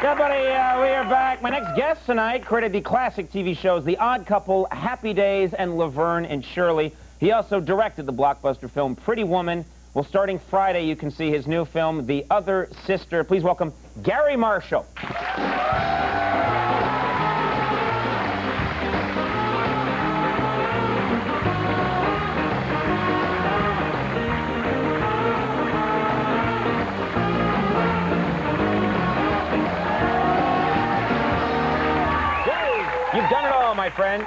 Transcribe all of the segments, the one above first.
Yeah, buddy, we are back. My next guest tonight created the classic TV shows The Odd Couple, Happy Days, and Laverne and Shirley. He also directed the blockbuster film Pretty Woman. Well, starting Friday, you can see his new film, The Other Sister. Please welcome Garry Marshall. You've done it all, my friend.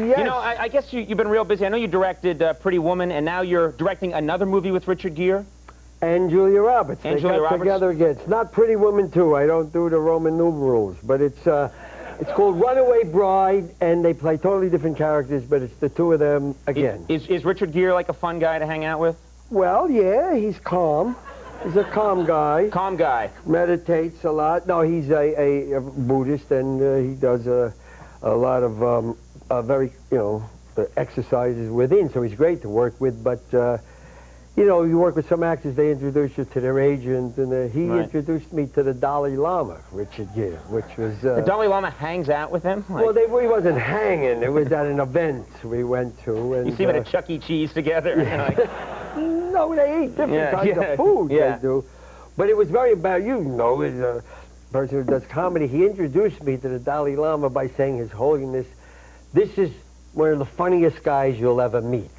Yes. You know, I guess you've been real busy. I know you directed Pretty Woman, and now you're directing another movie with Richard Gere. And Julia Roberts. And they Julia got Roberts. together again. It's not Pretty Woman 2. I don't do the Roman numerals. But it's called Runaway Bride, and they play totally different characters, but it's the two of them again. Is Richard Gere like a fun guy to hang out with? Well, yeah, he's calm. He's a calm guy. Calm guy. Meditates a lot. No, he's a Buddhist, and he does a lot of very, exercises within, so he's great to work with, but, you know, you work with some actors, they introduce you to their agent, and he introduced me to the Dalai Lama, Richard Gere, which was... the Dalai Lama hangs out with him? Like... Well, he wasn't hanging. It was at an event we went to. And, you see them at a Chuck E. Cheese together? Yeah. No, they eat different kinds of food, they do. But it was very about, as a person who does comedy, he introduced me to the Dalai Lama by saying, His Holiness, this is one of the funniest guys you'll ever meet.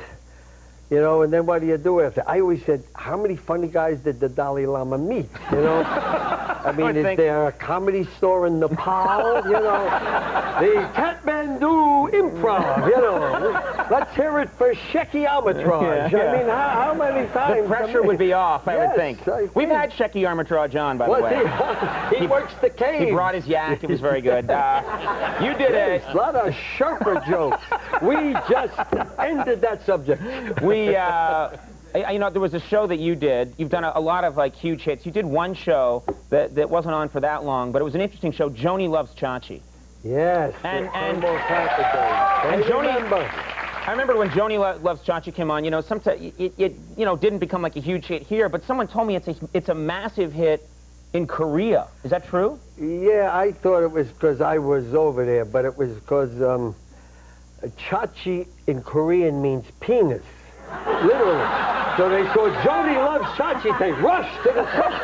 You know, and then what do you do after? I always said, how many funny guys did the Dalai Lama meet? You know? I mean, is there a comedy store in Nepal? You know? The Kathmandu Improv, you know? Let's hear it for Shecky Armitage. Yeah. I mean, how many times? The pressure would be off, I would think. We've had Shecky Armitage on, by the way. He works the cave. He brought his yak. It was very good. You did a lot of sharper jokes. We just ended that subject. There was a show that you did. You've done a lot of, like, huge hits. You did one show that wasn't on for that long, but it was an interesting show, Joni Loves Chachi. Yes. And Joni... I remember when Joni Loves Chachi came on, sometimes it didn't become like a huge hit here, but someone told me it's a massive hit in Korea. Is that true? Yeah, I thought it was because I was over there, but it was because Chachi in Korean means penis. Literally. So they saw Joni Loves Chachi, they rushed to the front.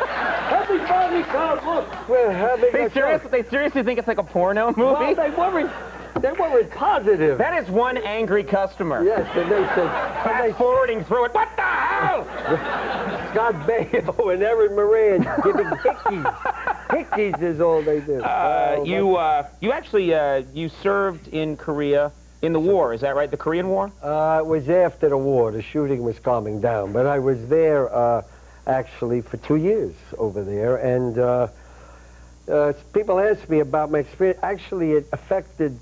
Everybody come, look, we're having a show. They seriously think it's like a porno movie? Well, they weren't positive. That is one angry customer. Yes, and they said... Fast forwarding through it, what the hell? Scott Baio and Erin Moran giving hickeys. Hickeys is all they do. You actually you served in Korea in the war, is that right? The Korean War? It was after the war. The shooting was calming down. But I was there, actually, for 2 years over there. And people ask me about my experience. Actually, it affected...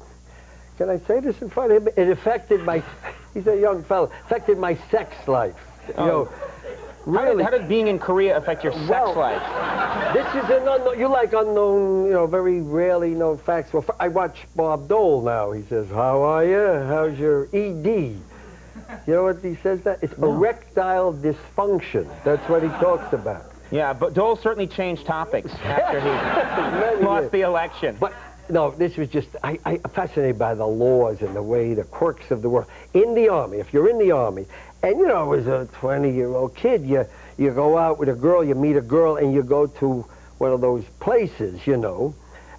Can I say this in front of him? It affected my... He's a young fellow. Affected my sex life. You know, really. How did being in Korea affect your sex life? This is an unknown... You like unknown, very rarely known facts. Well, I watch Bob Dole now. He says, how are you? How's your ED? You know what he says that? It's erectile dysfunction. That's what he talks about. Yeah, but Dole certainly changed topics after he lost the election. But no, this was just, I'm fascinated by the laws and the way, the quirks of the world. In the Army, if you're in the Army, and as a 20-year-old kid, you go out with a girl, you meet a girl, and you go to one of those places,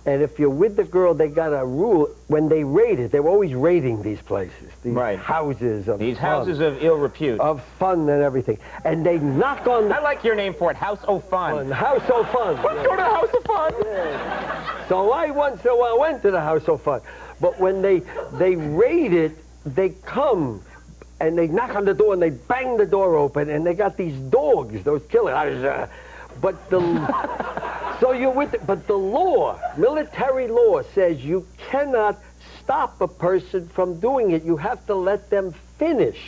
and if you're with the girl, they got a rule, when they rate it, they were always rating these places, these houses of These houses of ill repute. Of fun and everything. And they knock on the... I like your name for it, House O' Fun. House O' Fun. Let's go to House O' Fun. Yeah. So I once in a while went to the House O' Fun. But when they rate it, they come and they knock on the door and they bang the door open and they got these dogs, those killers. But so you're with it. But the law, military law, says you cannot stop a person from doing it. You have to let them finish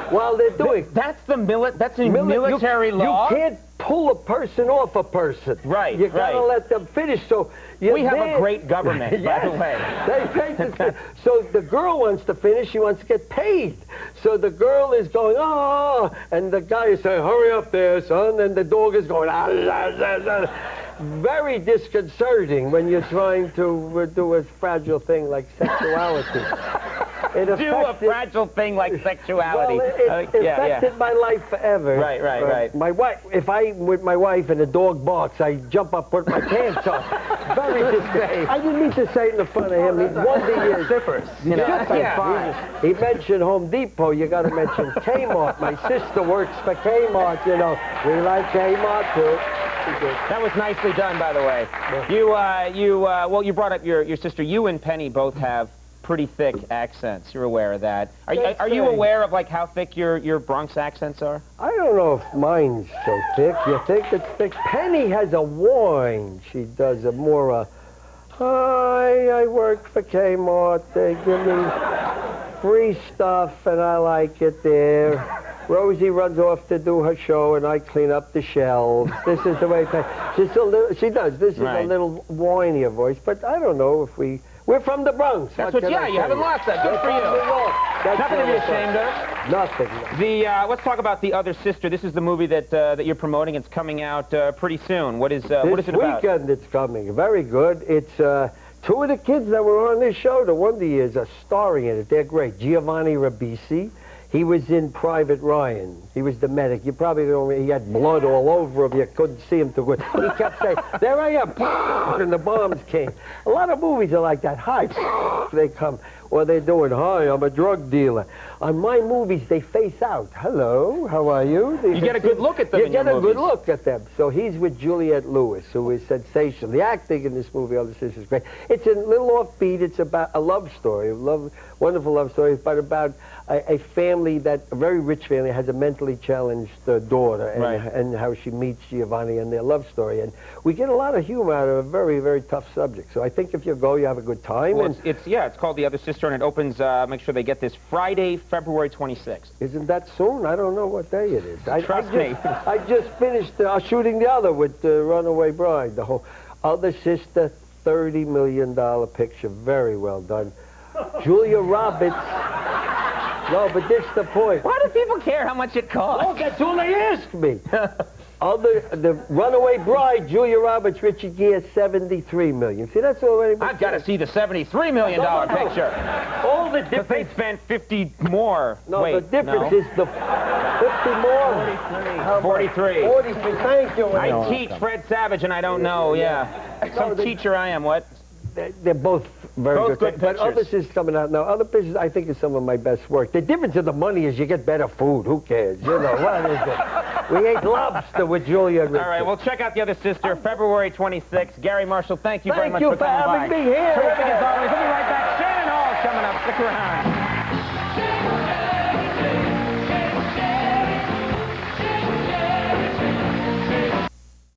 while they're doing. That's in military law. You can't pull a person off a person. Right. You gotta let them finish. So we have a great government, by the way. So the girl wants to finish. She wants to get paid. So the girl is going, oh, and the guy is saying, hurry up there, son. And the dog is going, ah, ah, ah, ah. very disconcerting when you're trying to do a fragile thing like sexuality. Do a fragile thing like sexuality. Well, it affected my life forever. Right. My wife, if I'm with my wife and the dog barks, I jump up, put my pants on. Very disgusting. I didn't mean to say it in front of him. He's wonderful. Zippers. You know. He mentioned Home Depot. You got to mention Kmart. My sister works for Kmart. You know, we like Kmart too. That was nicely done, by the way. Yeah. Well, you brought up your sister. You and Penny both have pretty thick accents. You're aware of that. Are you aware of like how thick your Bronx accents are? I don't know if mine's so thick. You think it's thick? Penny has a whine. She does a more hi, I work for Kmart. They give me free stuff and I like it there. Rosie runs off to do her show and I clean up the shelves. This is the way she does. This is a little whinier voice, but I don't know if we're from the Bronx. That's you haven't lost that. Good for you. Nothing to be ashamed of. Nothing. Let's talk about The Other Sister. This is the movie that you're promoting. It's coming out pretty soon. What is it about? This weekend it's coming. Very good. It's two of the kids that were on this show, the Wonder Years, are starring in it. They're great. Giovanni Ribisi. He was in Private Ryan. He was the medic. You probably don't know, he had blood all over him. You couldn't see him too good. He kept saying, there I am, and the bombs came. A lot of movies are like that. Hi, they come. Or they're doing, hi, I'm a drug dealer. On my movies, they face out. Hello, how are you? You get a good look at them in your movies. You get a good look at them. So he's with Juliette Lewis, who is sensational. The acting in this movie, Other Sister, is great. It's a little offbeat. It's about a love story, wonderful love story, but about a family a very rich family, has a mentally challenged daughter, and how she meets Giovanni and their love story. And we get a lot of humor out of a very, very tough subject. So I think if you go, you have a good time. Well, it's called The Other Sister, and it opens, make sure they get this, Friday, February 26th. Isn't that soon? I don't know what day it is. Trust me. I just finished shooting the other with Runaway Bride, the whole Other Sister, $30 million picture. Very well done. Julia Roberts. No, but this is the point. Why do people care how much it costs? Oh, that's all they ask me. The Runaway Bride, Julia Roberts, Richard Gere, $73 million. See, that's already. I've got to see the $73 million picture. All the difference. They spent 50 more. No, Wait, the difference is the 50 more. 43. 43. Thank you. I teach Fred Savage, and I don't know. Yeah. Some teacher I am. What? They're both very good pictures. But Other Sisters coming out now. Other Pictures, I think, is some of my best work. The difference in the money is you get better food. Who cares? You know, what is it? We ate lobster with Julia. All right, well, check out The Other Sister, February 26th. Garry Marshall, thank you very much for coming by. Thank you for having me here. Terrific as always. We'll be right back. Shannon Hall coming up. Stick around.